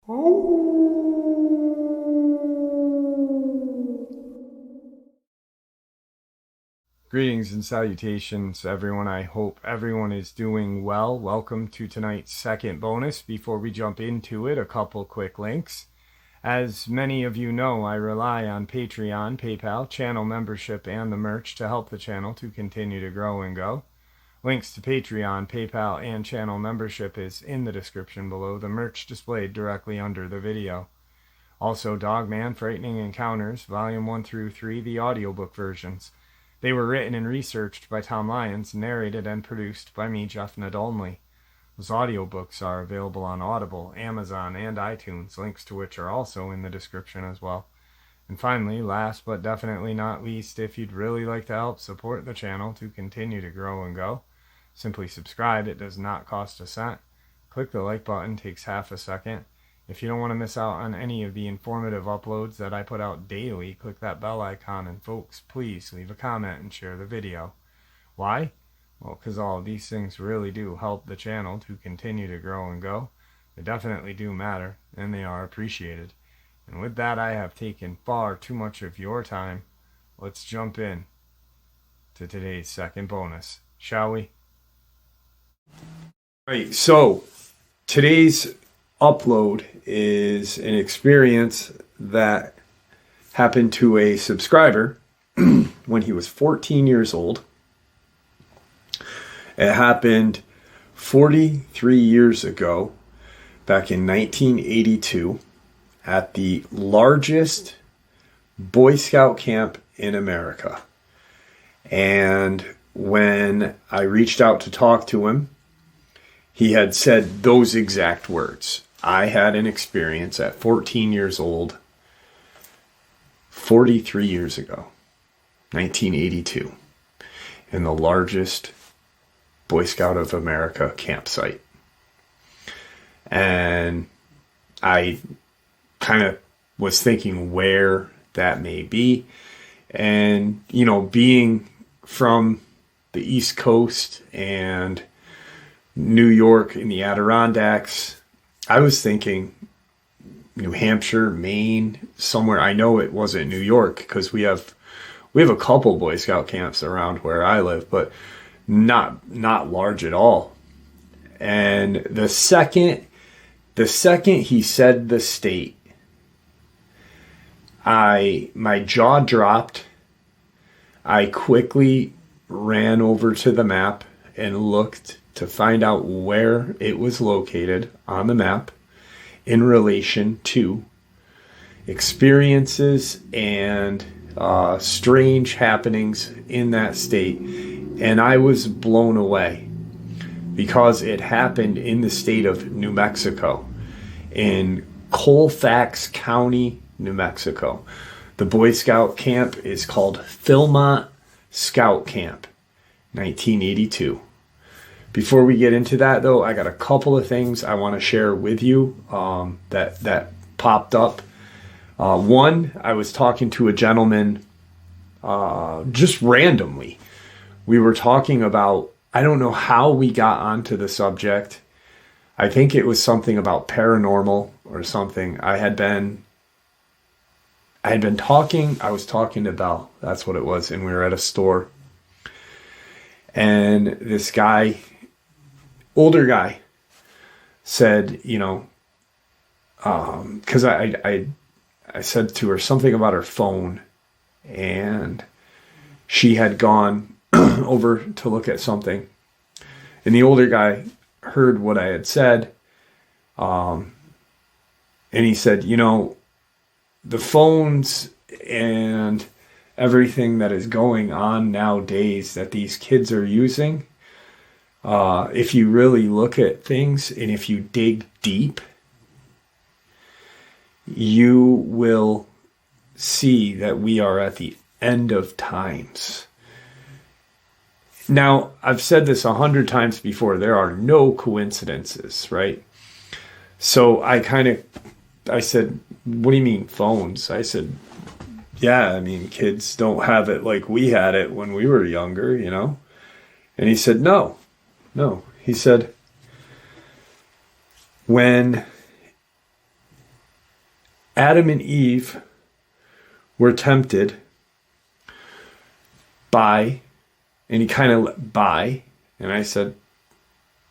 Greetings and salutations, everyone. I hope everyone is doing well. Welcome to tonight's second bonus. Before we jump into it, a couple quick links. As many of you know, I rely on Patreon, PayPal, channel membership, and the merch to help the channel to continue to grow and go. Links to Patreon, PayPal, and channel membership is in the description below, the merch displayed directly under the video. Also, Dogman, Frightening Encounters, Volume 1 through 3, the audiobook versions. They were written and researched by Tom Lyons, narrated and produced by me, Jeff Nadolny. Those audiobooks are available on Audible, Amazon, and iTunes, links to which are also in the description as well. And finally, last but definitely not least, if you'd really like to help support the channel to continue to grow and go, simply subscribe. It does not cost a cent. Click the like button, takes half a second. If you don't want to miss out on any of the informative uploads that I put out daily, click that bell icon, and folks, please leave a comment and share the video. Why? Well, because all of these things really do help the channel to continue to grow and go. They definitely do matter, and they are appreciated. And with that, I have taken far too much of your time. Let's jump in to today's second bonus, shall we? Right, so today's upload is an experience that happened to a subscriber when he was 14 years old. It happened 43 years ago, back in 1982, at the largest Boy Scout camp in America. And when I reached out to talk to him, he had said those exact words. I had an experience at 14 years old, 43 years ago, 1982, in the largest Boy Scout of America campsite. And I kind of was thinking where that may be. And, you know, being from the East Coast and New York in the Adirondacks, I was thinking New Hampshire, Maine, somewhere. I know it wasn't New York because we have a couple Boy Scout camps around where I live, but not large at all. And the second he said the state, my jaw dropped. I quickly ran over to the map and looked to find out where it was located on the map in relation to experiences and strange happenings in that state. And I was blown away because it happened in the state of New Mexico, in Colfax County, New Mexico. The Boy Scout camp is called Philmont Scout Camp, 1982. Before we get into that, though, I got a couple of things I want to share with you that popped up. One, I was talking to a gentleman just randomly. We were talking about, I don't know how we got onto the subject. I think it was something about paranormal or something. I was talking to Belle, that's what it was, and we were at a store. And this guy, older guy, said, you know, because I said to her something about her phone, and she had gone over to look at something, and the older guy heard what I had said, and he said, you know, the phones and everything that is going on nowadays that these kids are using, if you really look at things and if you dig deep, you will see that we are at the end of times. Now, I've said this 100 times before, there are no coincidences, right? So I said, what do you mean phones? I said, yeah, I mean, kids don't have it like we had it when we were younger, you know? And he said, no. He said, when Adam and Eve were tempted by, and he kind of, by, and I said,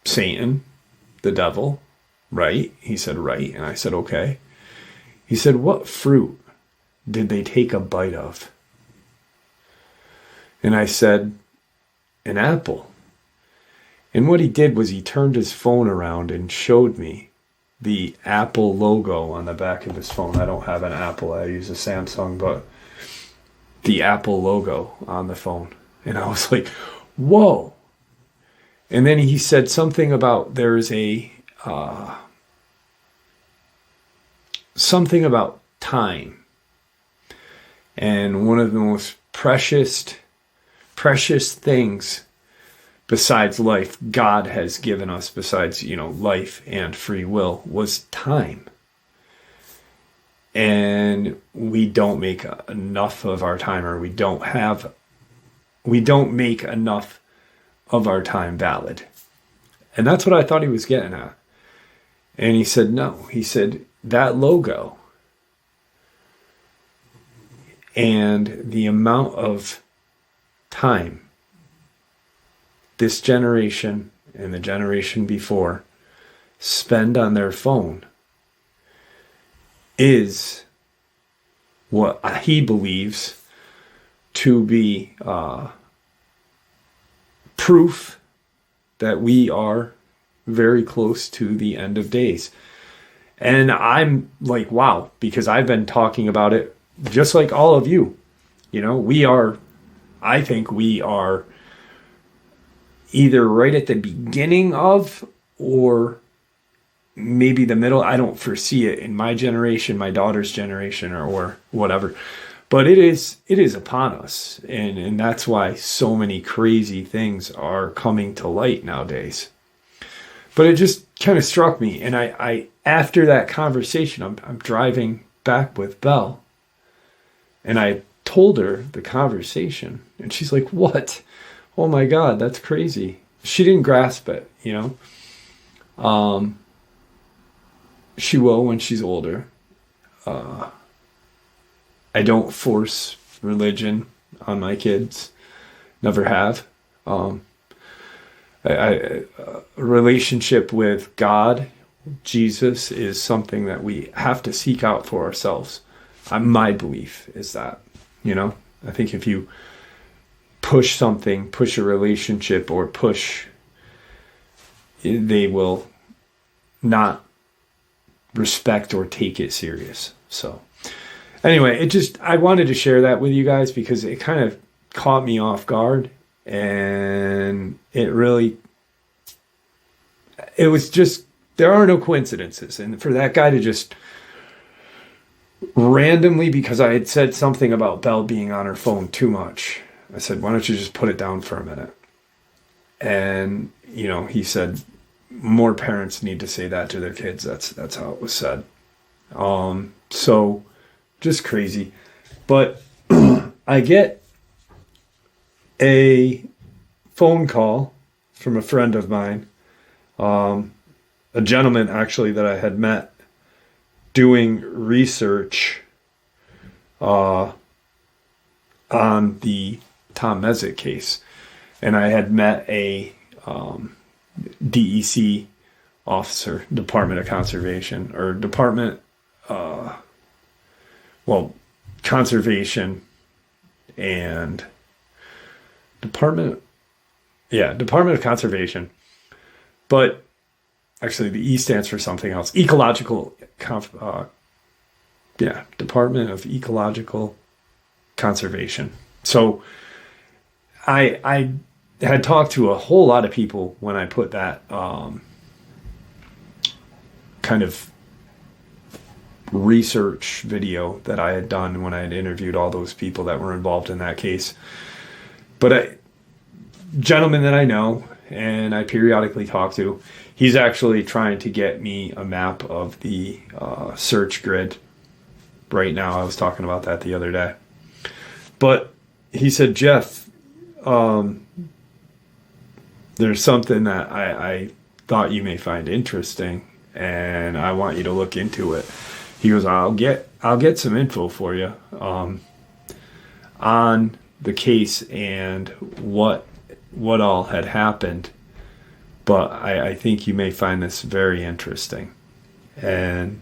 Satan, the devil, right? He said, right. And I said, okay. He said, what fruit did they take a bite of? And I said, an apple. And what he did was he turned his phone around and showed me the Apple logo on the back of his phone. I don't have an Apple. I use a Samsung, but the Apple logo on the phone. And I was like, whoa. And then he said something about there's a, something about time. And one of the most precious things besides life God has given us, besides, life and free will, was time. And we don't make enough of our time, or we don't make enough of our time valid. And that's what I thought he was getting at. And he said, no. He said, that logo and the amount of time this generation and the generation before spend on their phone is what he believes to be proof that we are very close to the end of days. And I'm like, wow, because I've been talking about it just like all of you. I think we are either right at the beginning of, or maybe the middle. I don't foresee it in my generation, my daughter's generation, or whatever. But it is upon us. And that's why so many crazy things are coming to light nowadays. But it just kind of struck me. And I after that conversation, I'm driving back with Belle. And I told her the conversation. And she's like, what? Oh my God, that's crazy. She didn't grasp it, She will when she's older. I don't force religion on my kids. Never have. A relationship with God, Jesus, is something that we have to seek out for ourselves. My belief is that, I think if you push a relationship, or they will not respect or take it serious. So anyway, I wanted to share that with you guys because it kind of caught me off guard, and it was just, there are no coincidences. And for that guy to just randomly, because I had said something about Belle being on her phone too much, I said, why don't you just put it down for a minute? And, he said, more parents need to say that to their kids. That's how it was said. So just crazy. But I get a phone call from a friend of mine, a gentleman actually that I had met doing research on the Tom Mezek case. And I had met a DEC officer, Department of Conservation, or Conservation and Department of Conservation. But actually the E stands for something else. Department of Ecological Conservation. So I had talked to a whole lot of people when I put that kind of research video that I had done when I had interviewed all those people that were involved in that case. But a gentleman that I know and I periodically talk to, he's actually trying to get me a map of the search grid right now. I was talking about that the other day. But he said, Jeff, there's something that I thought you may find interesting, and I want you to look into it. he goes, I'll get some info for you on the case and what all had happened, but I think you may find this very interesting. And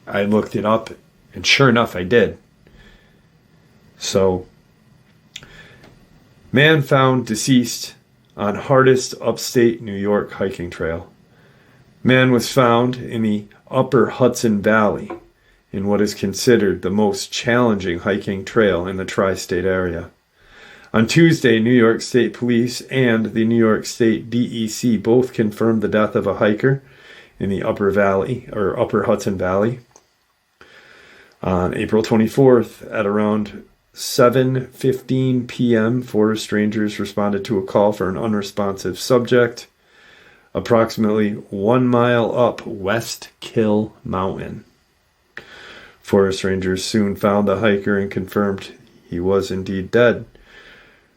I looked it up, and sure enough, I did. So, man found deceased on hardest upstate New York hiking trail. Man was found in the upper Hudson Valley in what is considered the most challenging hiking trail in the tri-state area. On Tuesday, New York State Police and the New York State DEC both confirmed the death of a hiker in the upper Hudson Valley. On April 24th, at around 7:15 p.m., forest rangers responded to a call for an unresponsive subject approximately 1 mile up West Kill Mountain. Forest rangers soon found the hiker and confirmed he was indeed dead.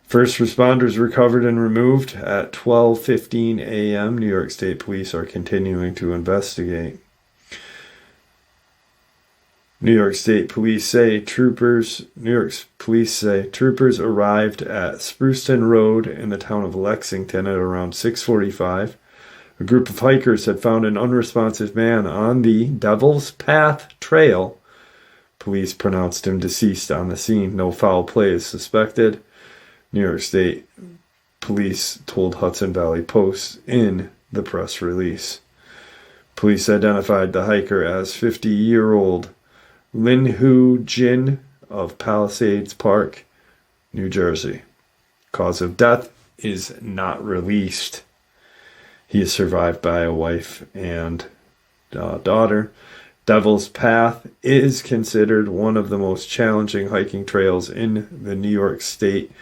First responders recovered and removed at 12:15 a.m. New York State Police are continuing to investigate. New York Police say troopers arrived at Spruceton Road in the town of Lexington at around 6:45. A group of hikers had found an unresponsive man on the Devil's Path Trail. Police pronounced him deceased on the scene. No foul play is suspected. New York State Police told Hudson Valley Post in the press release. Police identified the hiker as 50-year-old Linhu Jin of Palisades Park, New Jersey. Cause of death is not released. He is survived by a wife and daughter. Devil's Path is considered one of the most challenging hiking trails in the New York State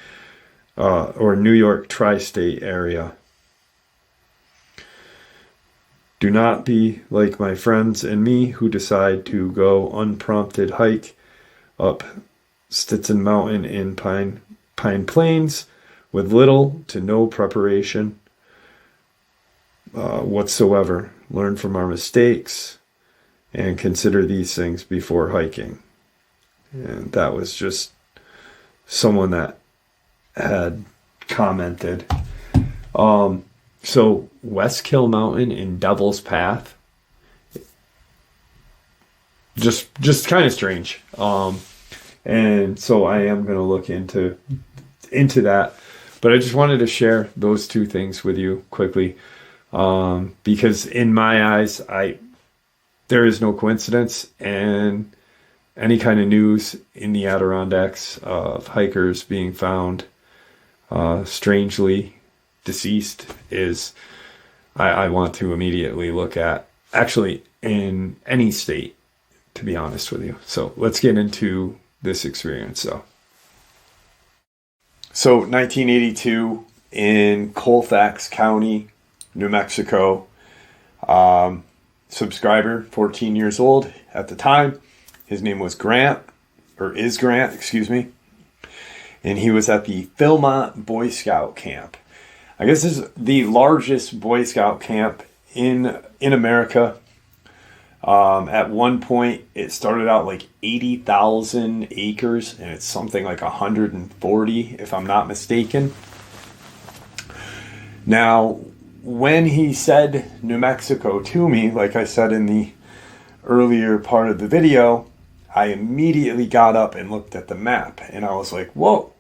or New York tri-state area. Do not be like my friends and me who decide to go unprompted hike up Stetson Mountain in Pine Plains with little to no preparation whatsoever. Learn from our mistakes and consider these things before hiking. And that was just someone that had commented. So West Kill Mountain in Devil's Path, just kind of strange. And so I am going to look into that, but I just wanted to share those two things with you quickly, because in my eyes, there is no coincidence, and any kind of news in the Adirondacks of hikers being found strangely deceased is I want to immediately look at, actually in any state, to be honest with you. So let's get into this experience. So 1982 in Colfax County, New Mexico. Subscriber, 14 years old at the time. His name was Grant, excuse me. And he was at the Philmont Boy Scout camp. I guess this is the largest Boy Scout camp in America. At one point, it started out like 80,000 acres, and it's something like 140, if I'm not mistaken. Now, when he said New Mexico to me, like I said in the earlier part of the video, I immediately got up and looked at the map, and I was like, whoa,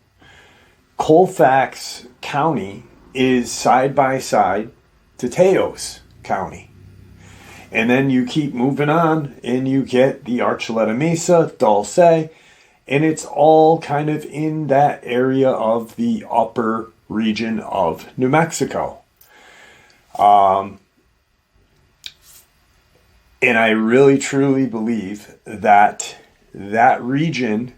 Colfax County is side by side to Taos County. And then you keep moving on and you get the Archuleta Mesa, Dulce, and it's all kind of in that area of the upper region of New Mexico. And I really truly believe that region,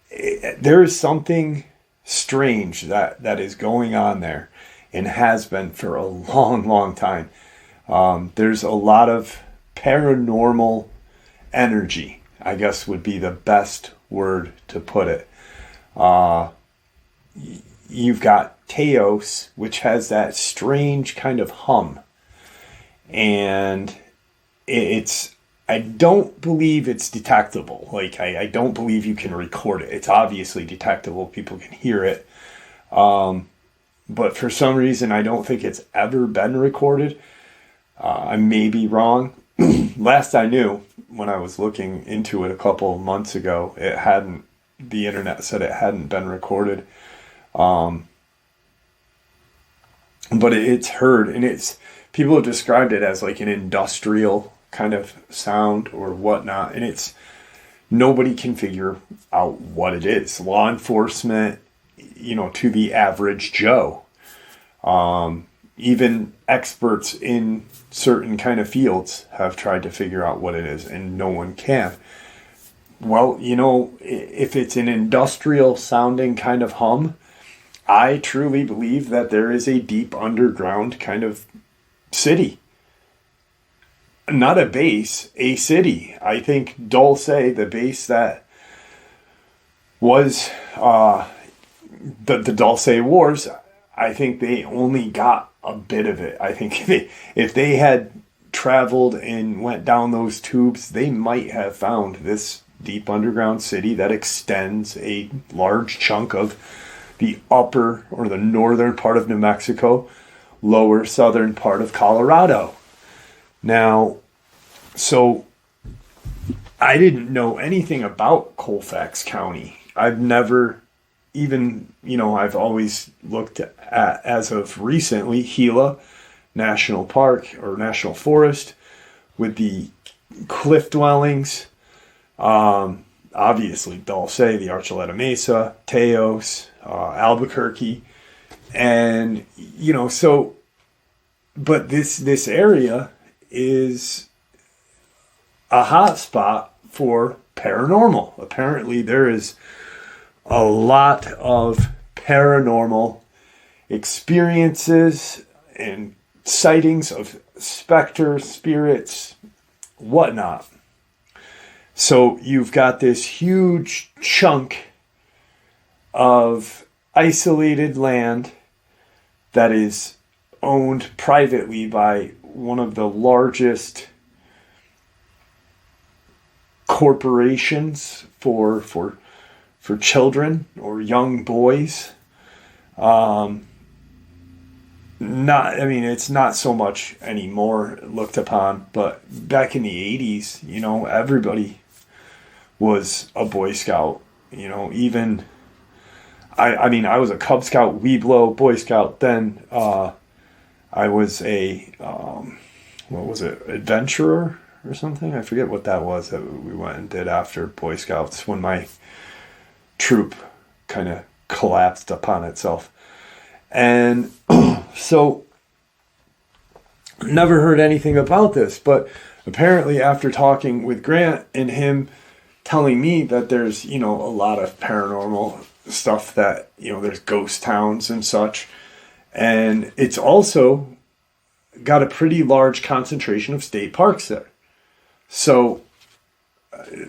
there is something strange that is going on there and has been for a long, long time. There's a lot of paranormal energy, I guess would be the best word to put it. You've got Taos, which has that strange kind of hum. And it's I don't believe it's detectable. Like, I don't believe you can record it. It's obviously detectable. People can hear it. But for some reason, I don't think it's ever been recorded. I may be wrong. Last I knew, when I was looking into it a couple of months ago, the internet said it hadn't been recorded. But it's heard, and people have described it as like an industrial kind of sound or whatnot, and nobody can figure out what it is. Law enforcement, to the average Joe, even experts in certain kind of fields have tried to figure out what it is, and no one can. Well, if it's an industrial sounding kind of hum, I truly believe that there is a deep underground kind of city. Not a base, a city. I think Dulce, the base that was the Dulce Wars, I think they only got a bit of it. I think if they had traveled and went down those tubes, they might have found this deep underground city that extends a large chunk of the upper or the northern part of New Mexico, lower southern part of Colorado. Now, so I didn't know anything about Colfax County. I've never even, I've always looked at, as of recently, Gila National Park or National Forest with the cliff dwellings. Obviously, Dulce, the Archuleta Mesa, Teos, Albuquerque. And, but this area is a hot spot for paranormal. Apparently, there is a lot of paranormal experiences and sightings of specters, spirits, whatnot. So you've got this huge chunk of isolated land that is owned privately by one of the largest corporations for children or young boys. It's not so much anymore looked upon, but back in the 80s, everybody was a Boy Scout. Even I was a Cub Scout, Weeblo, Boy Scout. Then I was a adventurer or something. I forget what that was that we went and did after Boy Scouts when my troop kind of collapsed upon itself. And so never heard anything about this, but apparently after talking with Grant and him telling me that there's, a lot of paranormal stuff, that, there's ghost towns and such. And it's also got a pretty large concentration of state parks there. So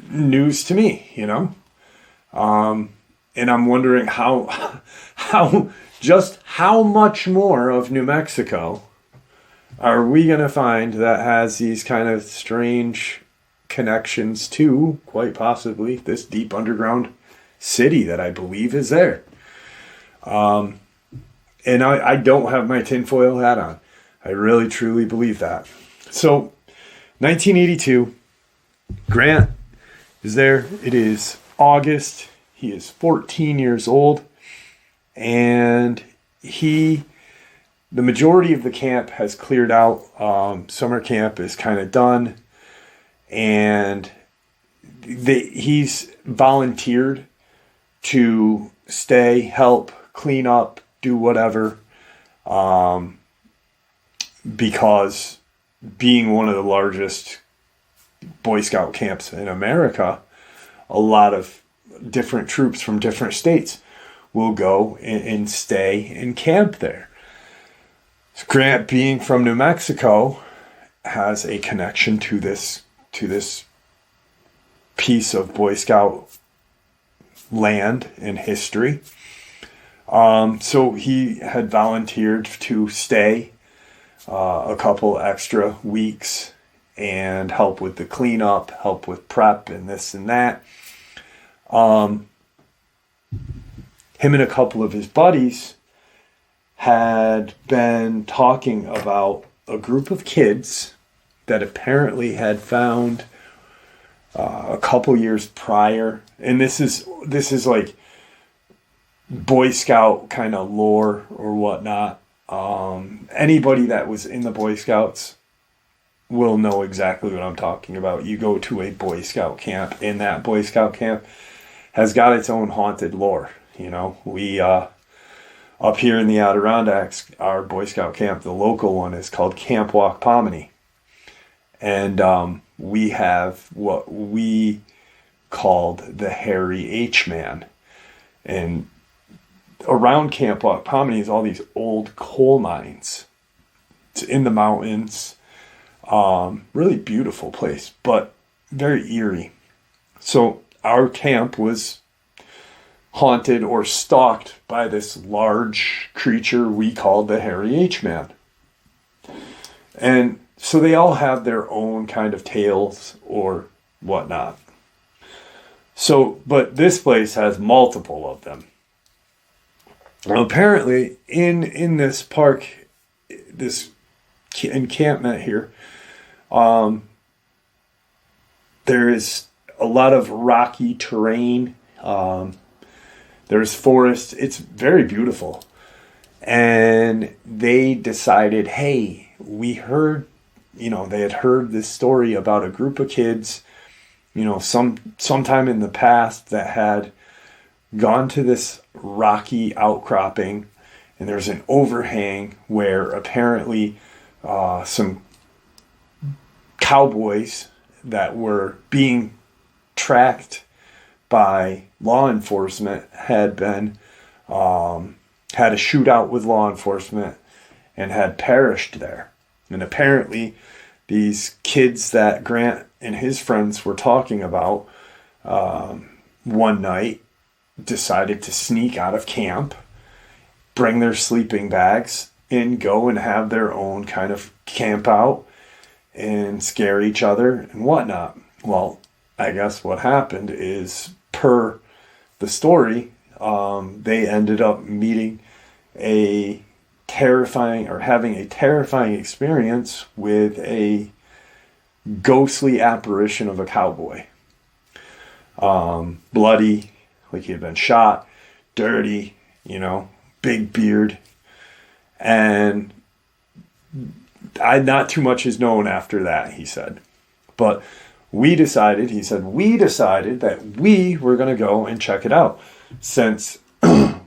news to me, and I'm wondering how much more of New Mexico are we going to find that has these kind of strange connections to, quite possibly, this deep underground city that I believe is there. And I don't have my tinfoil hat on. I really, truly believe that. So, 1982, Grant is there. It is August. He is 14 years old. And the majority of the camp has cleared out. Summer camp is kind of done. And he's volunteered to stay, help, clean up, do whatever. Because being one of the largest Boy Scout camps in America, a lot of different troops from different states will go and stay and camp there. Grant, being from New Mexico, has a connection to this piece of Boy Scout land and history. So he had volunteered to stay a couple extra weeks and help with the cleanup, help with prep and this and that. Him and a couple of his buddies had been talking about a group of kids that apparently had found a couple years prior, and this is like Boy Scout kind of lore or whatnot. Anybody that was in the Boy Scouts will know exactly what I'm talking about. You go to a Boy Scout camp, and that Boy Scout camp has got its own haunted lore. You know, we up here in the Adirondacks, our Boy Scout camp, the local one, is called Camp Waukpomini. And we have what we called the Hairy H-Man. And around Camp Waukpomini is all these old coal mines. It's in the mountains. Really beautiful place, but very eerie. So our camp was haunted or stalked by this large creature we called the Hairy H-Man. And so they all have their own kind of tales or whatnot. So, but this place has multiple of them. Apparently, in this park, this encampment here, there is a lot of rocky terrain. There's forest. It's very beautiful. And they decided, hey, we heard, they had heard this story about a group of kids, sometime in the past that had gone to this rocky outcropping, and there's an overhang where apparently some cowboys that were being tracked by law enforcement had been had a shootout with law enforcement and had perished there. And apparently these kids that Grant and his friends were talking about one night decided to sneak out of camp, bring their sleeping bags, and go and have their own kind of camp out and scare each other and whatnot. Well, I guess what happened is, per the story, they ended up meeting having a terrifying experience with a ghostly apparition of a cowboy. Bloody, like he had been shot, dirty, big beard. And not too much is known after that, he said. But we decided that we were going to go and check it out. Since,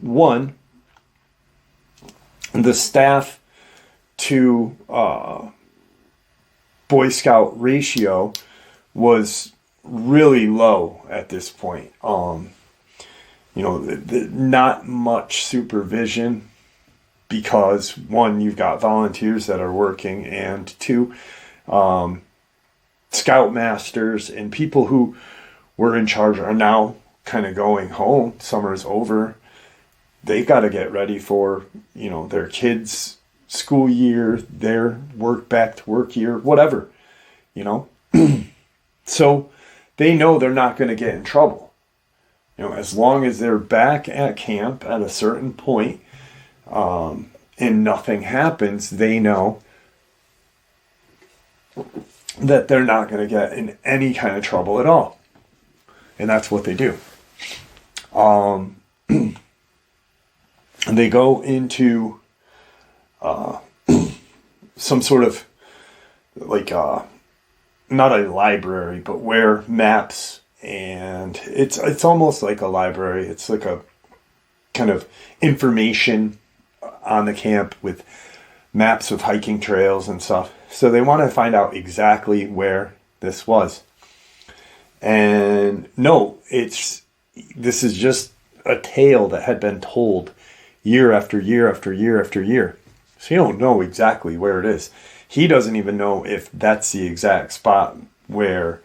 one, the staff to Boy Scout ratio was really low at this point. Not much supervision, because one, you've got volunteers that are working, and two, scoutmasters and people who were in charge are now kind of going home. Summer's over. They've got to get ready for, their kids' school year, their back to work year, whatever, So they know they're not going to get in trouble. As long as they're back at camp at a certain point, and nothing happens, they know that they're not going to get in any kind of trouble at all. And that's what they do. They go into some sort of not a library, but where maps, and it's almost like a library. It's like a kind of information on the camp with maps of hiking trails and stuff. So they want to find out exactly where this was. And no, this is just a tale that had been told year after year after year after year. So you don't know exactly where it is. He doesn't even know if that's the exact spot where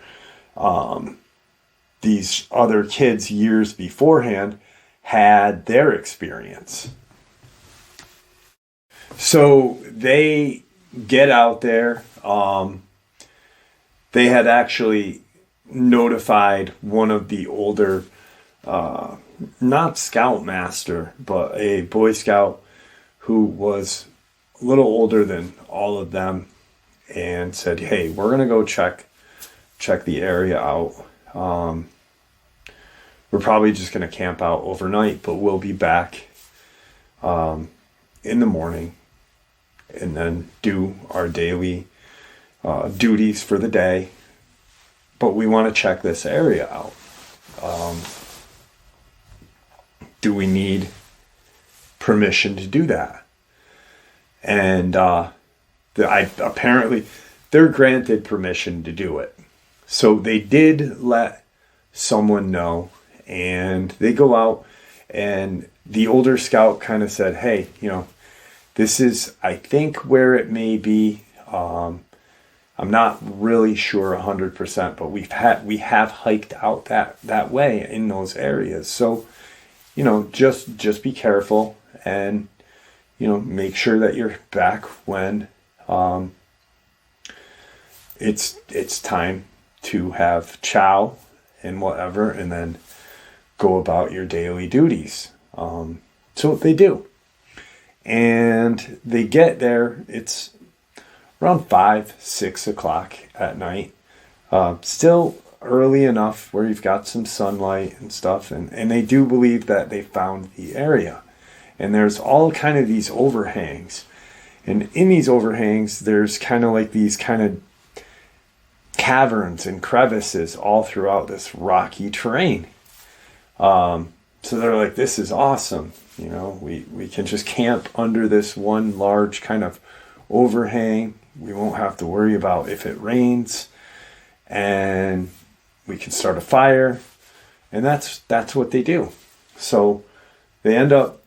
these other kids years beforehand had their experience. So they get out there, they had actually notified one of the older, not scoutmaster, but a Boy Scout who was a little older than all of them, and said, hey, we're going to go check the area out. We're probably just going to camp out overnight, but we'll be back in the morning and then do our daily duties for the day. But we want to check this area out. Do we need permission to do that? And apparently they're granted permission to do it. So they did let someone know, and they go out, and the older scout kind of said, hey, this is, I think, where it may be. I'm not really sure 100%, but we have hiked out that way in those areas. So, just be careful, and make sure that you're back when it's time to have chow and whatever, and then go about your daily duties. So they do, and they get there. It's around 5-6 o'clock at night. Still early enough where you've got some sunlight and stuff, and they do believe that they found the area. And there's all kind of these overhangs, and in these overhangs there's kind of like these kind of caverns and crevices all throughout this rocky terrain. So they're like, this is awesome. We can just camp under this one large kind of overhang. We won't have to worry about if it rains, and we can start a fire. And that's what they do. So they end up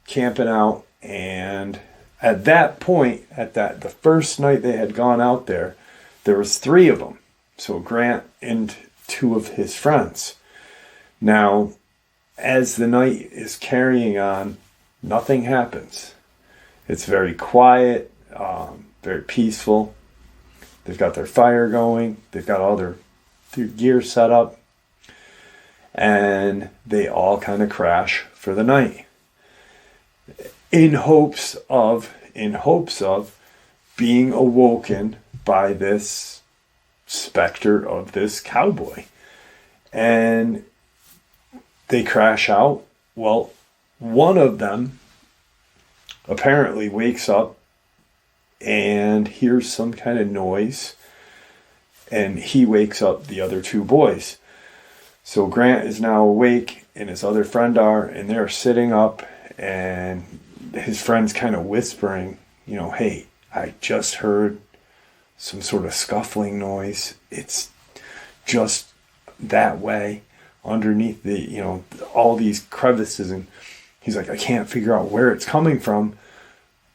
camping out, and at that point, the first night they had gone out there was 3 of them. So Grant and 2 of his friends. Now, as the night is carrying on, nothing happens. It's very quiet, very peaceful. They've got their fire going. They've got all their gear set up. And they all kind of crash for the night. In hopes of being awoken by this specter of this cowboy. And they crash out. Well, one of them apparently wakes up and hears some kind of noise, and he wakes up the other 2 boys. So Grant is now awake, and his other friend are, and they're sitting up, and his friend's kind of whispering, hey, I just heard some sort of scuffling noise. It's just that way underneath all these crevices. And he's like, I can't figure out where it's coming from,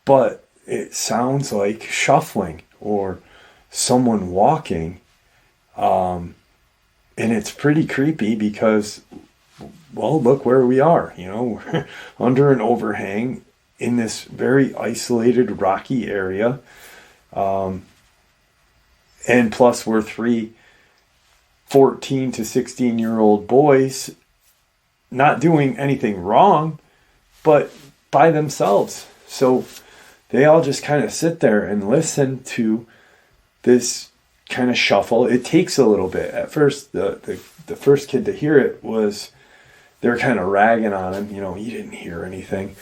but it sounds like shuffling or someone walking. And it's pretty creepy because, well, look where we are. We're under an overhang in this very isolated rocky area. And plus we're 3 14 to 16-year-old boys not doing anything wrong, but by themselves. So they all just kind of sit there and listen to this kind of shuffle. It takes a little bit. At first, the first kid to hear it was, they're kind of ragging on him, you didn't hear anything.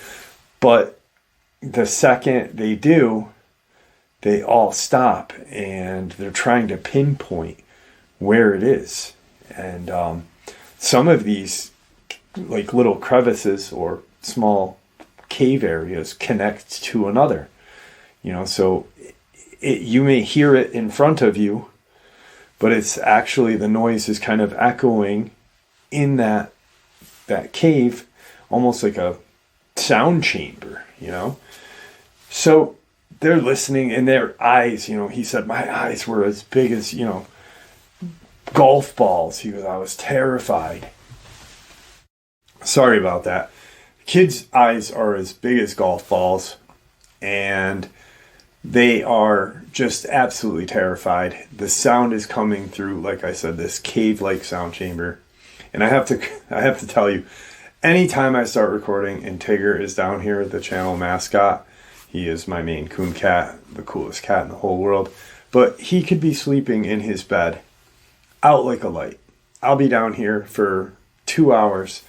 But the second they do, they all stop, and they're trying to pinpoint where it is. And some of these like little crevices or small cave areas connect to another, so you may hear it in front of you, but it's actually, the noise is kind of echoing in that cave, almost like a sound chamber, so they're listening, and their eyes, he said, my eyes were as big as, golf balls. He goes, I was terrified. Sorry about that. Kids' eyes are as big as golf balls, and They are just absolutely terrified. The sound is coming through, like I said, this cave-like sound chamber. And I have to tell you, anytime I start recording and Tigger is down here, the channel mascot, he is my Maine Coon cat, the coolest cat in the whole world. But he could be sleeping in his bed, out like a light. I'll be down here for 2 hours,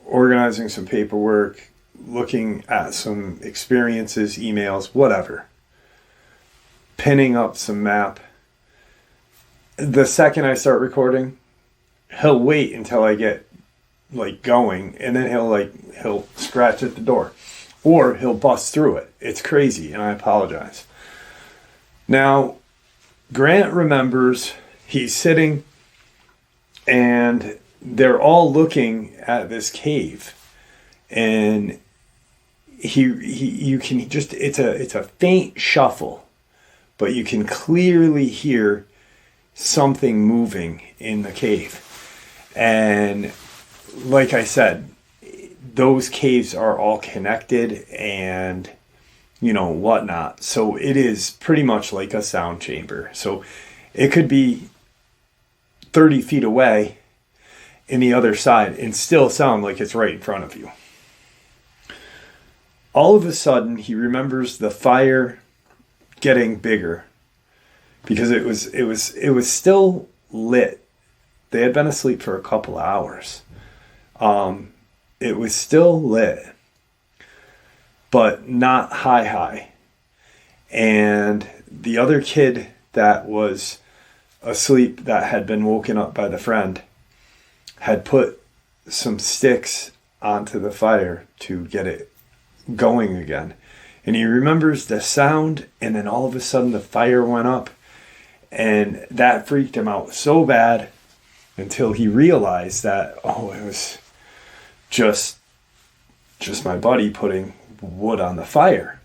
organizing some paperwork, looking at some experiences, emails, whatever. Pinning up some map. The second I start recording, he'll wait until I get going, and then he'll scratch at the door, or he'll bust through it. It's crazy, and I apologize. Now, Grant remembers he's sitting, and they're all looking at this cave, and you can just, it's a faint shuffle, but you can clearly hear something moving in the cave. And like I said, those caves are all connected and whatnot. So it is pretty much like a sound chamber. So it could be 30 feet away in the other side and still sound like it's right in front of you. All of a sudden, he remembers the fire getting bigger because it was still lit. They had been asleep for a couple hours. It was still lit, but not high. And the other kid that was asleep, that had been woken up by the friend, had put some sticks onto the fire to get it going again. And he remembers the sound, and then all of a sudden the fire went up, and that freaked him out so bad until he realized that, it was just my buddy putting wood on the fire.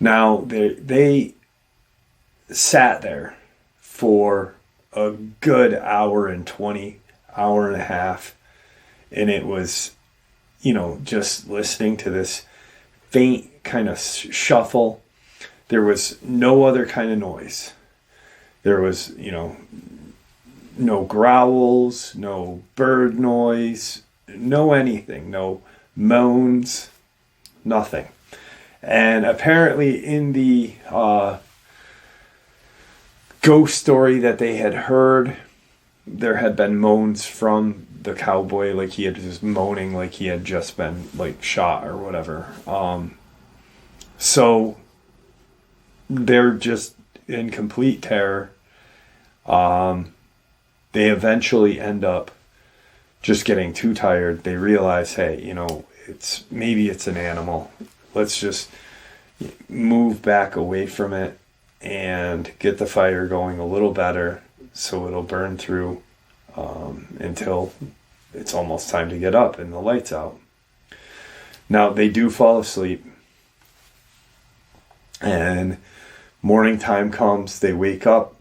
Now, they sat there for a good hour and 20, hour and a half, and it was, just listening to this faint kind of shuffle. There was no other kind of noise. There was, no growls, no bird noise, no anything, no moans, nothing. And apparently in the ghost story that they had heard, there had been moans from the cowboy, like he had just moaning like he had just been shot or whatever. So they're just in complete terror. They eventually end up just getting too tired. They realize, hey, maybe it's an animal. Let's just move back away from it and get the fire going a little better so it'll burn through until it's almost time to get up and the light's out. Now, they do fall asleep, and morning time comes. They wake up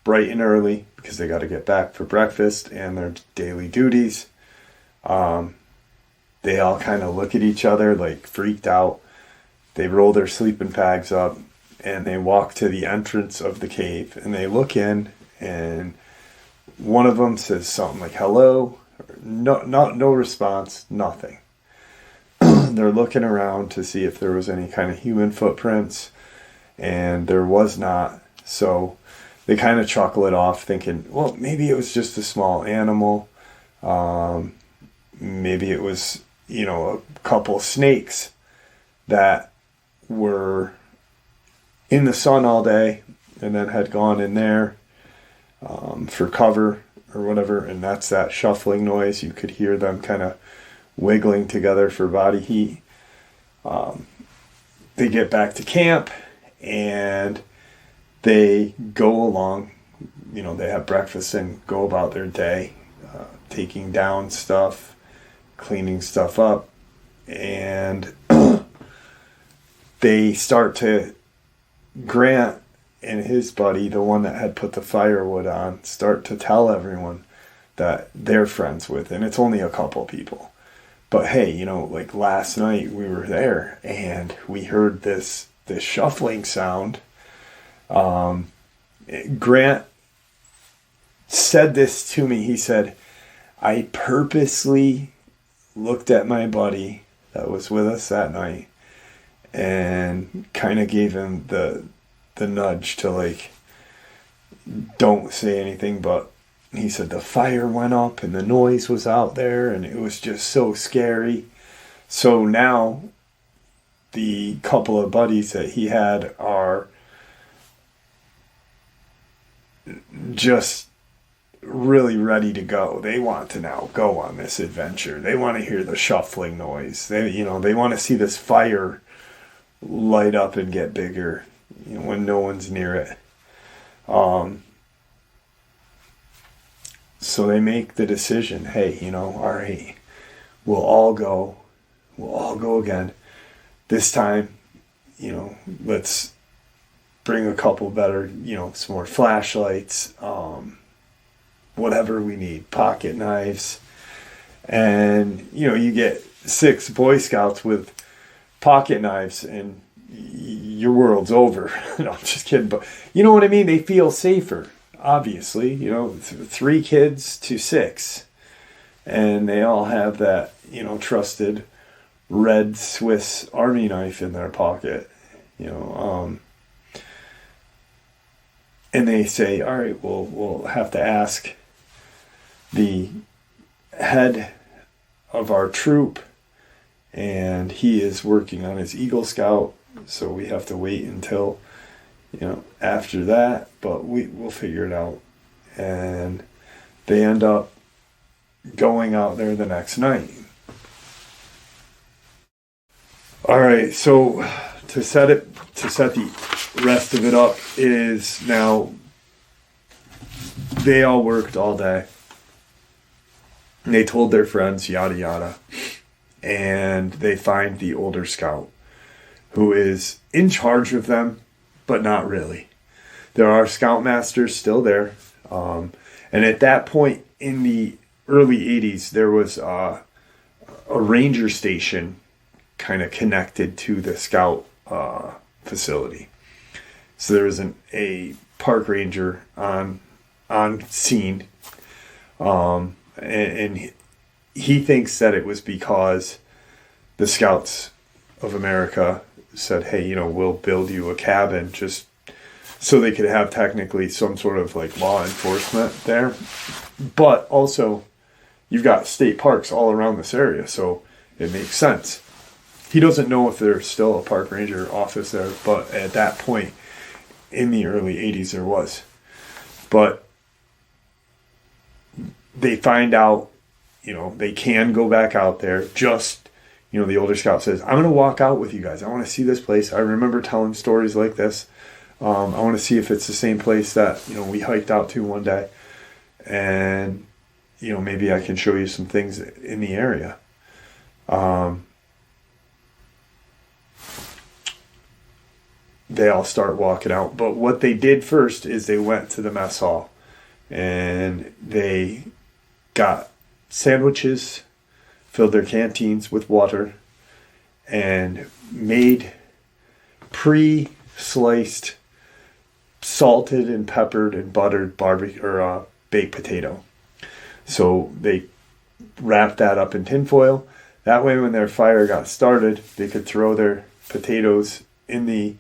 bright and early because they got to get back for breakfast and their daily duties. They all kind of look at each other freaked out. They roll their sleeping bags up and they walk to the entrance of the cave, and they look in, and one of them says something like hello. No response, nothing. They're looking around to see if there was any kind of human footprints, and there was not. So they kind of chuckle it off, thinking, well, maybe it was just a small animal. Maybe it was, a couple snakes that were in the sun all day and then had gone in there for cover or whatever. And that's that shuffling noise. You could hear them kind of wiggling together for body heat. They get back to camp and they go along, they have breakfast and go about their day, taking down stuff, cleaning stuff up, and they start to, Grant and his buddy, the one that had put the firewood on, start to tell everyone that they're friends with, and it's only a couple people, But hey, you know, like last night we were there and we heard this shuffling sound. Grant said this to me. He said, I purposely looked at my buddy that was with us that night and kind of gave him the nudge to like, don't say anything. But he said the fire went up and the noise was out there and it was just so scary. So now the couple of buddies that he had are just really ready to go. They want to now go on this adventure. They want to hear the shuffling noise. They want to see this fire light up and get bigger, when no one's near it. So they make the decision, hey, all right, we'll all go again. This time, let's bring a couple better, some more flashlights, whatever we need, pocket knives. And, you get 6 Boy Scouts with pocket knives and your world's over. No, I'm just kidding. But you know what I mean? They feel safer, obviously, 3 kids to 6. And they all have that, trusted red Swiss Army knife in their pocket, and they say, all right, we'll have to ask the head of our troop, and he is working on his Eagle Scout, so we have to wait until, after that, but we'll figure it out. And they end up going out there the next night. All right, so to set the rest of it up is now they all worked all day. They told their friends, yada yada, and they find the older scout who is in charge of them, but not really. There are scoutmasters still there, and at that point in the early 80s, there was a ranger station kind of connected to the scout facility. So there was a park ranger on scene, and he thinks that it was because the Scouts of America said, hey, we'll build you a cabin just so they could have technically some sort of like law enforcement there. But also you've got state parks all around this area, so it makes sense. He doesn't know if there's still a park ranger office there, but at that point in the early 80s there was. But they find out, they can go back out there. Just, the older scout says, I'm going to walk out with you guys. I want to see this place. I remember telling stories like this. I want to see if it's the same place that, we hiked out to one day. And, maybe I can show you some things in the area. They all start walking out. But what they did first is they went to the mess hall and they got sandwiches, filled their canteens with water, and made pre-sliced, salted and peppered and buttered barbecue or baked potato. So they wrapped that up in tinfoil. That way when their fire got started, they could throw their potatoes in the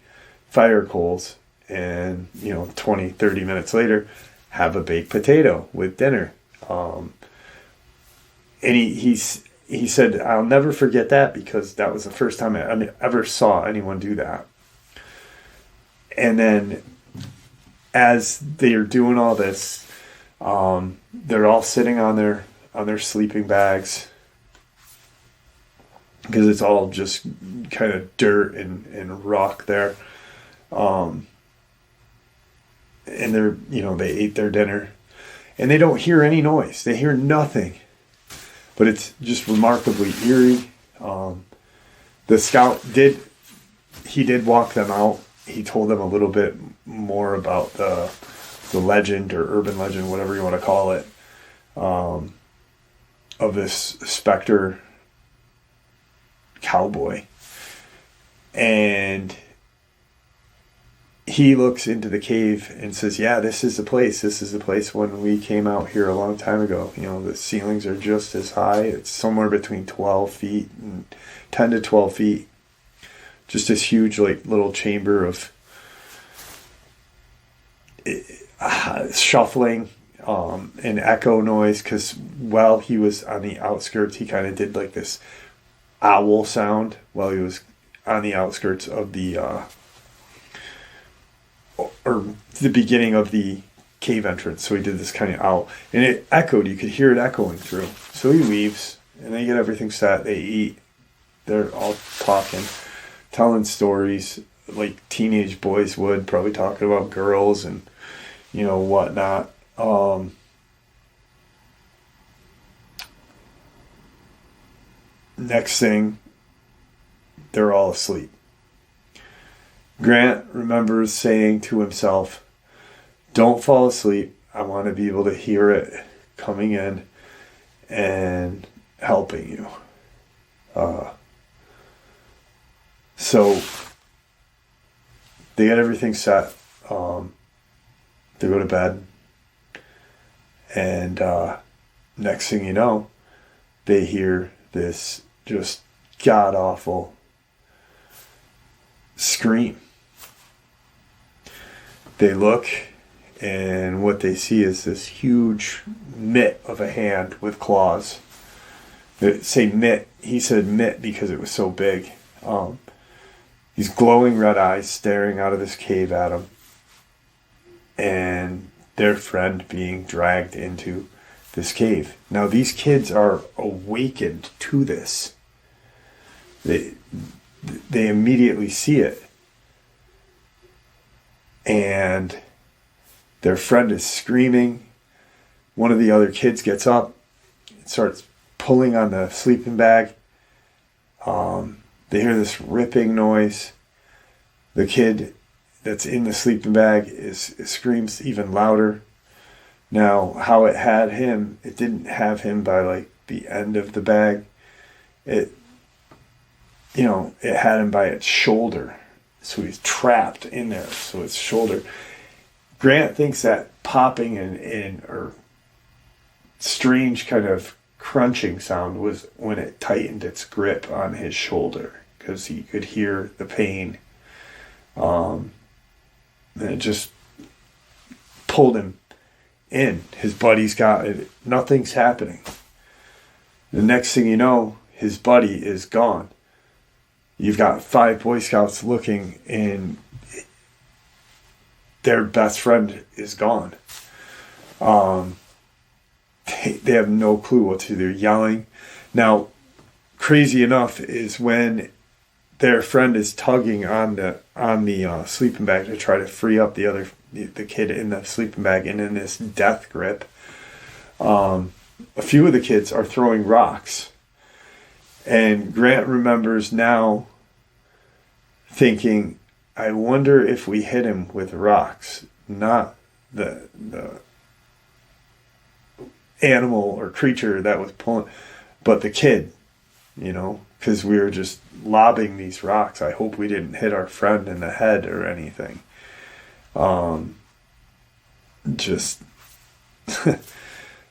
fire coals and 20, 30 minutes later have a baked potato with dinner. And he said, I'll never forget that because that was the first time I ever saw anyone do that. And then as they're doing all this, they're all sitting on their sleeping bags because it's all just kind of dirt and rock there. And they're, they ate their dinner and they don't hear any noise. They hear nothing, but it's just remarkably eerie. The scout did walk them out. He told them a little bit more about the legend or urban legend, whatever you want to call it, of this specter cowboy. And he looks into the cave and says, yeah, this is the place. This is the place when we came out here a long time ago. You know, the ceilings are just as high. It's somewhere between 12 feet and 10 to 12 feet. Just this huge, like, little chamber of shuffling and echo noise. Because while he was on the outskirts, he kind of did, like, this owl sound while he was on the outskirts of the or the beginning of the cave entrance. So he did this kind of owl, and it echoed. You could hear it echoing through. So he leaves, and they get everything set. They eat. They're all talking, telling stories like teenage boys would, probably talking about girls and, you know, whatnot. Next thing, they're all asleep. Grant remembers saying to himself, don't fall asleep. I want to be able to hear it coming in and helping you. So they get everything set. They go to bed. And next thing you know, they hear this just god-awful scream. They look, and what they see is this huge mitt of a hand with claws. They say mitt. He said mitt because it was so big. These glowing red eyes staring out of this cave at him. And their friend being dragged into this cave. Now, these kids are awakened to this. They immediately see it. And their friend is screaming. One of the other kids gets up and starts pulling on the sleeping bag. They hear this ripping noise. The kid that's in the sleeping bag screams even louder. Now, how it had him, it didn't have him by, like, the end of the bag. It had him by its shoulder. So he's trapped in there. So it's shoulder. Grant thinks that popping or strange kind of crunching sound was when it tightened its grip on his shoulder, because he could hear the pain. And it just pulled him in. His buddy's got it. Nothing's happening. The next thing you know, his buddy is gone. You've got 5 Boy Scouts looking, and their best friend is gone. They have no clue what to do. They're yelling. Now, crazy enough is when their friend is tugging on the sleeping bag to try to free up the kid in the sleeping bag and in this death grip. A few of the kids are throwing rocks. And Grant remembers now thinking, I wonder if we hit him with rocks, not the animal or creature that was pulling, but the kid, because we were just lobbing these rocks. I hope we didn't hit our friend in the head or anything.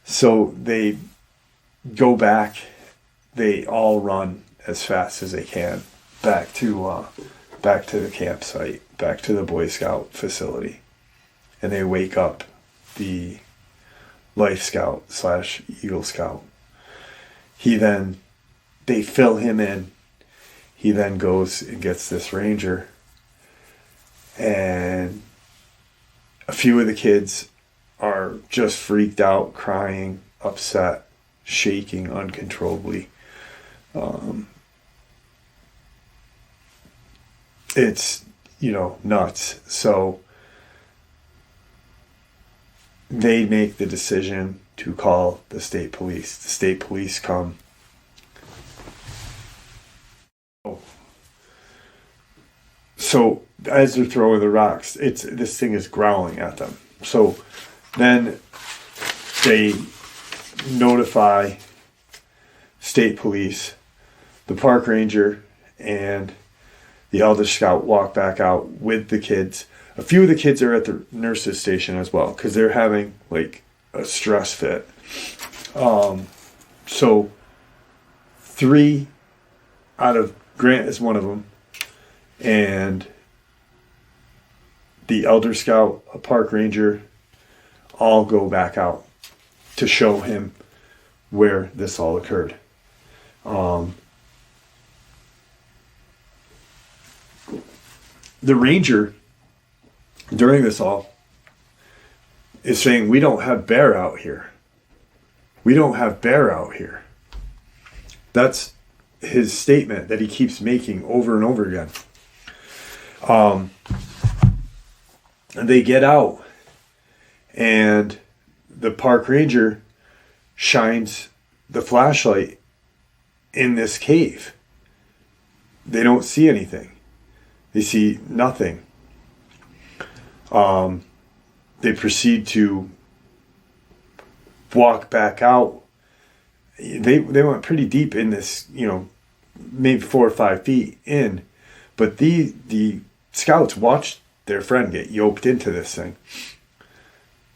So they go back. They all run as fast as they can back to the campsite, back to the Boy Scout facility, and they wake up the Life Scout / Eagle Scout. They fill him in. He then goes and gets this ranger, and a few of the kids are just freaked out, crying, upset, shaking uncontrollably. It's, nuts. So they make the decision to call the state police. The state police come. So as they're throwing the rocks, this thing is growling at them. So then they notify state police. the park ranger and the elder scout walk back out with the kids. A few of the kids are at the nurse's station as well because they're having like a stress fit. So 3 out of Grant is one of them, and the elder scout, a park ranger, all go back out to show him where this all occurred. The ranger during this all is saying, we don't have bear out here. We don't have bear out here. That's his statement that he keeps making over and over again. And they get out, and the park ranger shines the flashlight in this cave. They don't see anything. They see nothing. They proceed to walk back out. They went pretty deep in this, maybe 4 or 5 feet in, but the scouts watched their friend get yoked into this thing.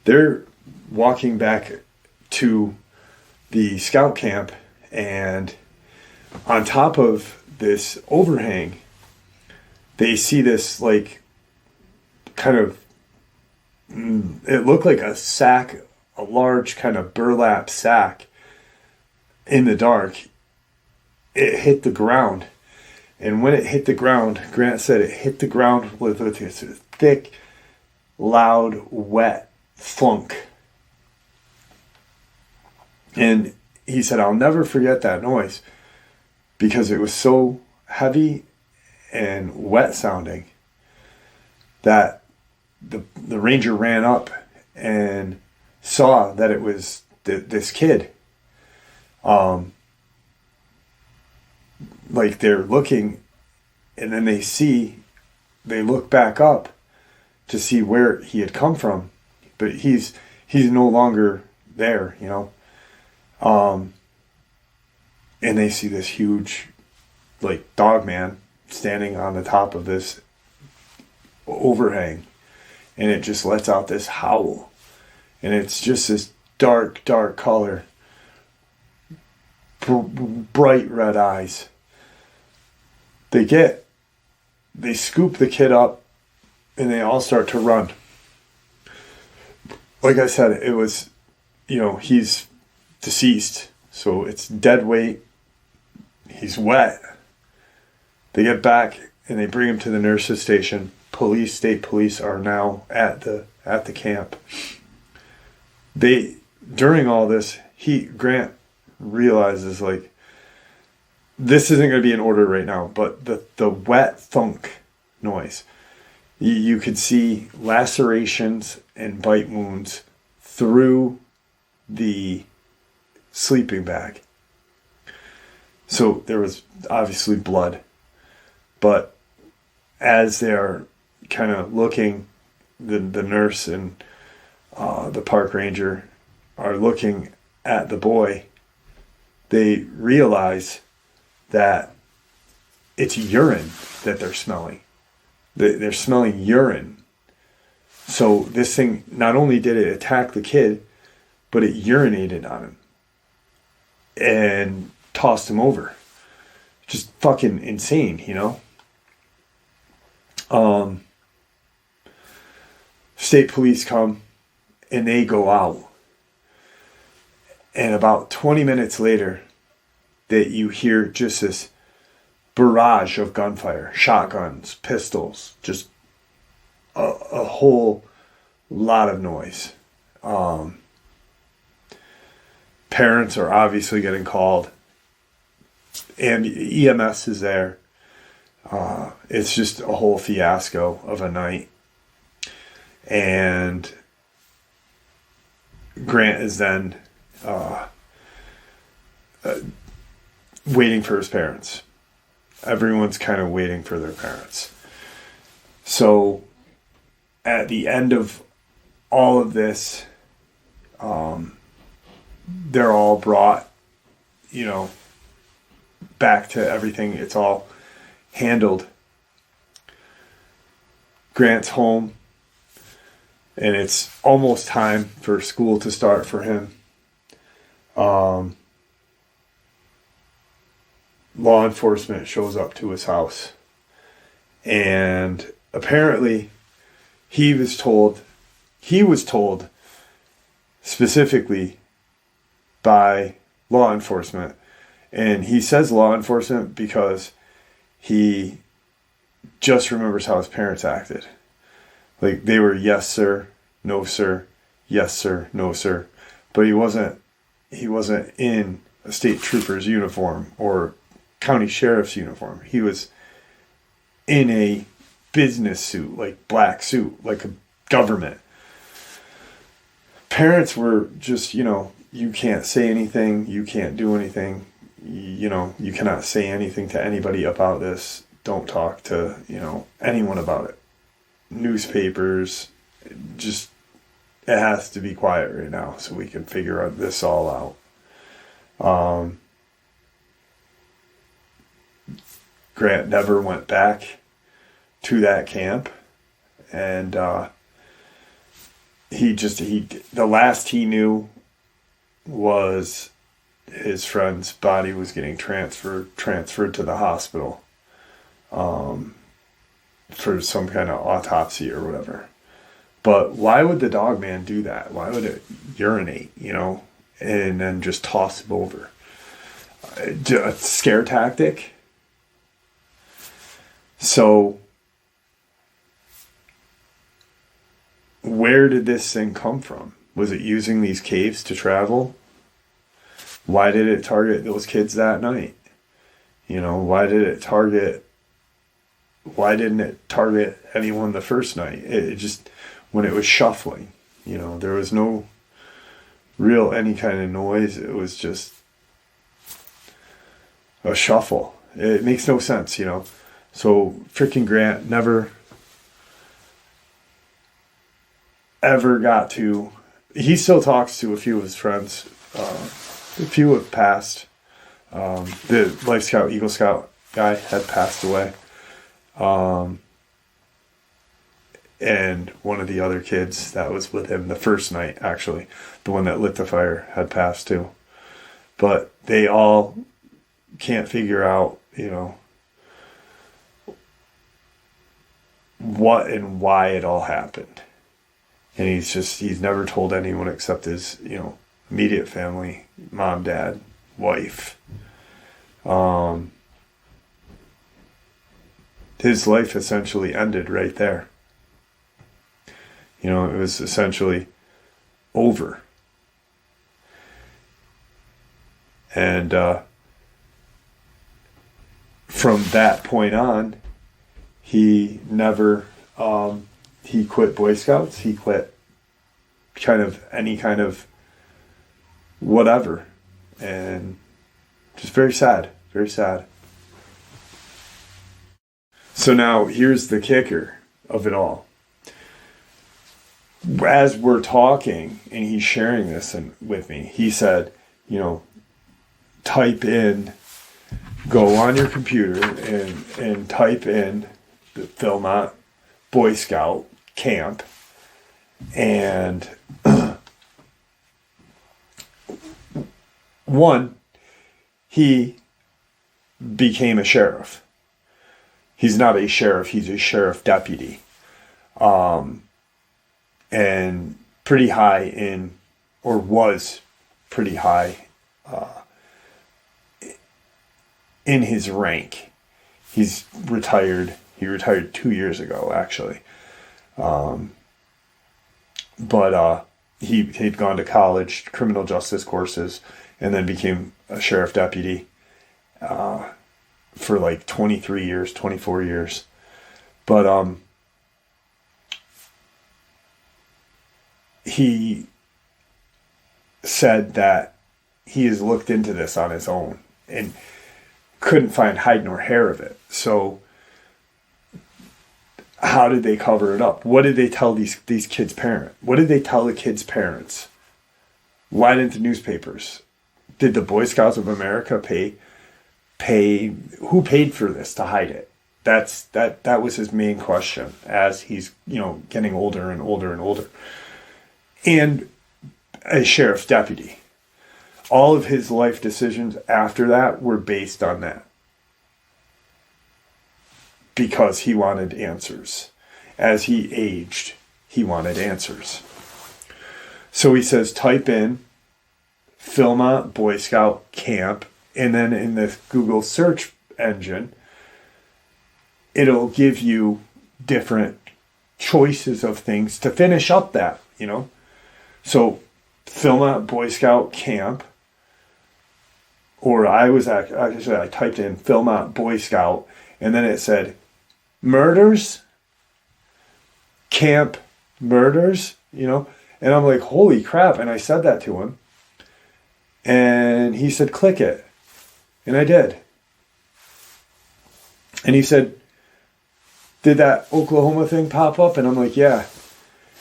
They're walking back to the scout camp, and on top of this overhang, they see this like kind of, it looked like a sack, a large kind of burlap sack in the dark. It hit the ground. And when it hit the ground, Grant said it hit the ground with this thick, loud, wet thunk. And he said, I'll never forget that noise because it was so heavy and wet sounding that the ranger ran up and saw that it was this kid. Like they're looking, and then they look back up to see where he had come from, but he's no longer there, and they see this huge, like, Dogman standing on the top of this overhang, and it just lets out this howl, and it's just this dark color, bright red eyes. They scoop the kid up, and they all start to run. Like I said, it was, he's deceased, so it's dead weight. He's wet. They get back, and they bring him to the nurse's station. State police are now at the camp. During all this, Grant realizes, like, this isn't going to be in order right now, but the wet thunk noise, you could see lacerations and bite wounds through the sleeping bag. So there was obviously blood, but as they're kind of looking, the nurse and the park ranger are looking at the boy, they realize that it's urine that they're smelling. They're smelling urine. So this thing, not only did it attack the kid, but it urinated on him and tossed him over. Just fucking insane, State police come, and they go out. And about 20 minutes later, that you hear just this barrage of gunfire, shotguns, pistols, just a whole lot of noise. Parents are obviously getting called, and EMS is there. It's just a whole fiasco of a night. And Grant is then waiting for his parents. Everyone's kind of waiting for their parents. So at the end of all of this, they're all brought, back to everything. It's all handled. Grant's home, and it's almost time for school to start for him. Law enforcement shows up to his house, and apparently he was told specifically by law enforcement, and he says law enforcement because he just remembers how his parents acted. Like, they were yes sir, no sir, yes sir, no sir, but he wasn't in a state trooper's uniform or county sheriff's uniform. He was in a business suit, like black suit, like a government. Parents were just, you can't say anything, you can't do anything, you cannot say anything to anybody about this. Don't talk to, anyone about it. Newspapers, just, it has to be quiet right now so we can figure this all out. Grant never went back to that camp, and the last he knew was his friend's body was getting transferred to the hospital for some kind of autopsy or whatever. But why would the Dogman do that? Why would it urinate, and then just toss him over? A scare tactic? So, where did this thing come from? Was it using these caves to travel? Why did it target those kids that night? Why didn't it target anyone the first night? It just, when it was shuffling, there was no real any kind of noise. It was just a shuffle. It makes no sense, So freaking Grant never ever got to. He still talks to a few of his friends. A few have passed. The Life Scout, Eagle Scout guy had passed away. And one of the other kids that was with him the first night, actually, the one that lit the fire, had passed too. But they all can't figure out, what and why it all happened. And he's never told anyone except his, immediate family, mom, dad, wife. His life essentially ended right there. It was essentially over. And from that point on, he never, he quit Boy Scouts. He quit any kind of whatever. And just very sad, very sad. So now here's the kicker of it all. As we're talking and he's sharing this with me, he said, type in, go on your computer and type in the Philmont Boy Scout camp, and one, he became a sheriff. He's not a sheriff, he's a sheriff deputy. And pretty high in, or was pretty high in his rank. He's retired. He retired 2 years ago, actually. But he'd gone to college, criminal justice courses, and then became a sheriff deputy for like 23 years, 24 years. But he said that he has looked into this on his own and couldn't find hide nor hair of it. So how did they cover it up? What did they tell these kids' parents? What did they tell the kids' parents? Why didn't the newspapers? Did the Boy Scouts of America pay who paid for this to hide it? That was his main question as he's, getting older and older and older. And a sheriff's deputy. All of his life decisions after that were based on that. Because he wanted answers. As he aged, he wanted answers. So he says, type in Philmont Boy Scout Camp, and then in the Google search engine, it'll give you different choices of things to finish up that, So Philmont Boy Scout Camp, or I typed in Philmont Boy Scout, and then it said murders, camp murders, and I'm like, holy crap. And I said that to him, and he said, click it. And I did. And he said, did that Oklahoma thing pop up? And I'm like, yeah.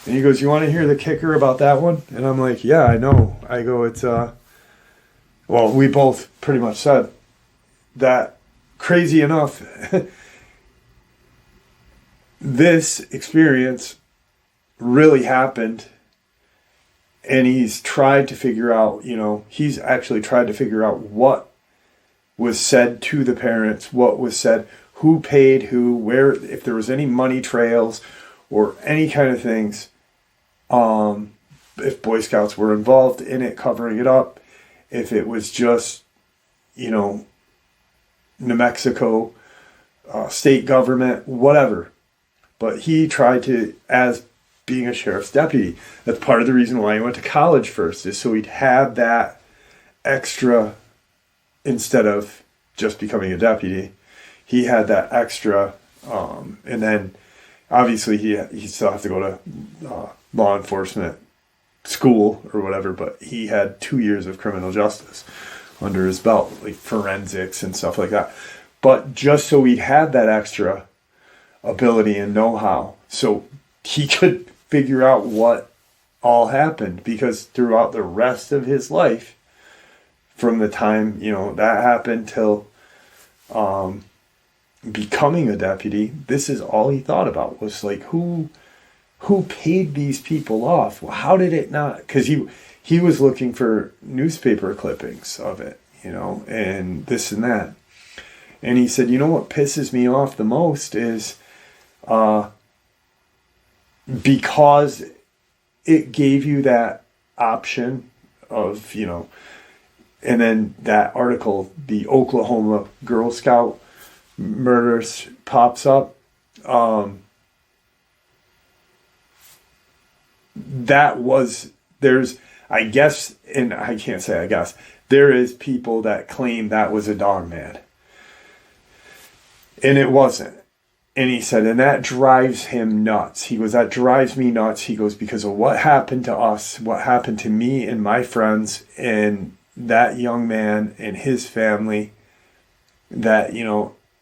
And he goes, you want to hear the kicker about that one? And I'm like, yeah, I know. I go, it's, well, we both pretty much said that, crazy enough, this experience really happened. And he's tried to figure out, he's actually tried to figure out what was said to the parents, what was said, who paid who, where, if there was any money trails or any kind of things, if Boy Scouts were involved in it, covering it up, if it was just, New Mexico, state government, whatever. But he tried to, as being a sheriff's deputy, that's part of the reason why he went to college first, is so he'd have that extra, instead of just becoming a deputy, he had that extra, and then obviously he still have to go to law enforcement school or whatever, but he had 2 years of criminal justice under his belt, like forensics and stuff like that. But just so he'd had that extra ability and know-how, so he could figure out what all happened, because throughout the rest of his life, from the time, that happened till becoming a deputy, this is all he thought about, was like, who paid these people off? Well, how did it not? Because he was looking for newspaper clippings of it, and this and that. And he said, what pisses me off the most is because it gave you that option of, and then that article, the Oklahoma Girl Scout murders, pops up. There's, I guess, and I can't say I guess, there is people that claim that was a Dogman. And it wasn't. And he said, and that drives him nuts. He goes, that drives me nuts. He goes, because of what happened to us, what happened to me and my friends and that young man and his family, that,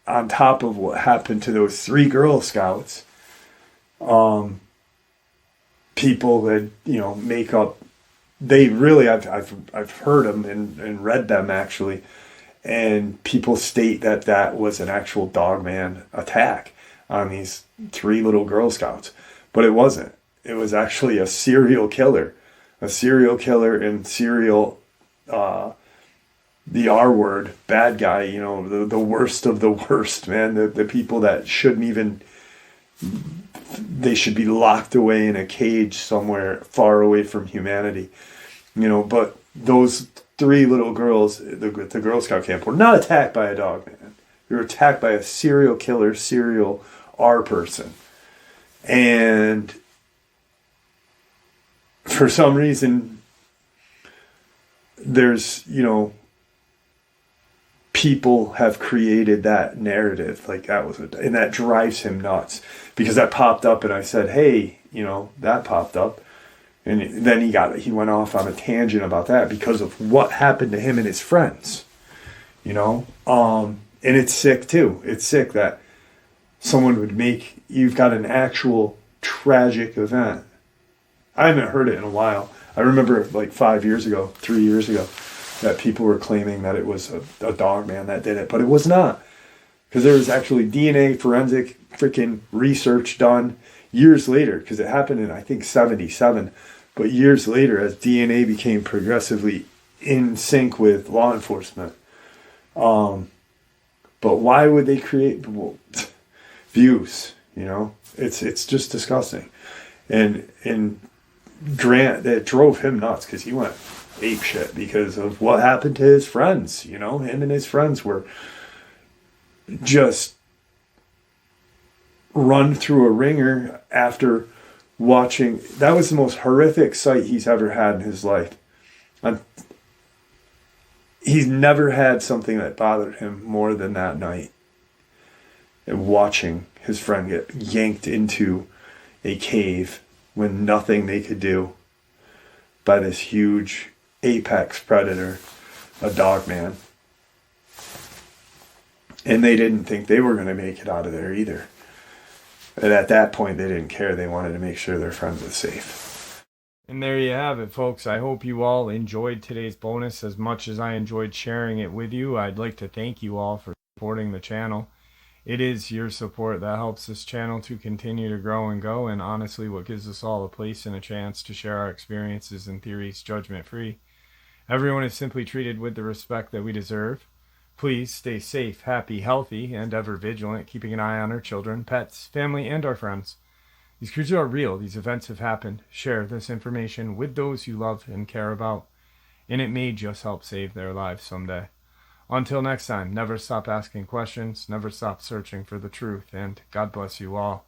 on top of what happened to those 3 Girl Scouts, people that, make up, they really, I've heard them and read them actually, and people state that was an actual Dogman attack on these 3 little Girl Scouts, but it wasn't. It was actually a serial killer and serial, the R word, bad guy, the worst of the worst, man, the people that shouldn't even, they should be locked away in a cage somewhere far away from humanity, but those 3 little girls, the Girl Scout camp, were not attacked by a Dogman. They were attacked by a serial killer, serial R person. And for some reason, there's, people have created that narrative, like that was and that drives him nuts, because that popped up and I said, hey, that popped up. And then he went off on a tangent about that because of what happened to him and his friends, and it's sick too. It's sick that someone would you've got an actual tragic event. I haven't heard it in a while. I remember like 3 years ago, that people were claiming that it was a Dogman that did it, but it was not. Because there was actually DNA forensic freaking research done years later, because it happened in, I think, 77. But years later, as DNA became progressively in sync with law enforcement. But why would they create views? You know, it's just disgusting. And Grant, that drove him nuts because he went ape shit because of what happened to his friends. You know, him and his friends were just run through a ringer after watching. That was the most horrific sight he's ever had in his life. He's never had something that bothered him more than that night. And watching his friend get yanked into a cave when nothing they could do by this huge apex predator, a Dogman. And they didn't think they were going to make it out of there either. And at that point, they didn't care. They wanted to make sure their friend was safe. And there you have it, folks. I hope you all enjoyed today's bonus as much as I enjoyed sharing it with you. I'd like to thank you all for supporting the channel. It is your support that helps this channel to continue to grow and go, and honestly what gives us all a place and a chance to share our experiences and theories judgment-free. Everyone is simply treated with the respect that we deserve. Please stay safe, happy, healthy, and ever vigilant, keeping an eye on our children, pets, family, and our friends. These creatures are real. These events have happened. Share this information with those you love and care about, and it may just help save their lives someday. Until next time, never stop asking questions, never stop searching for the truth, and God bless you all.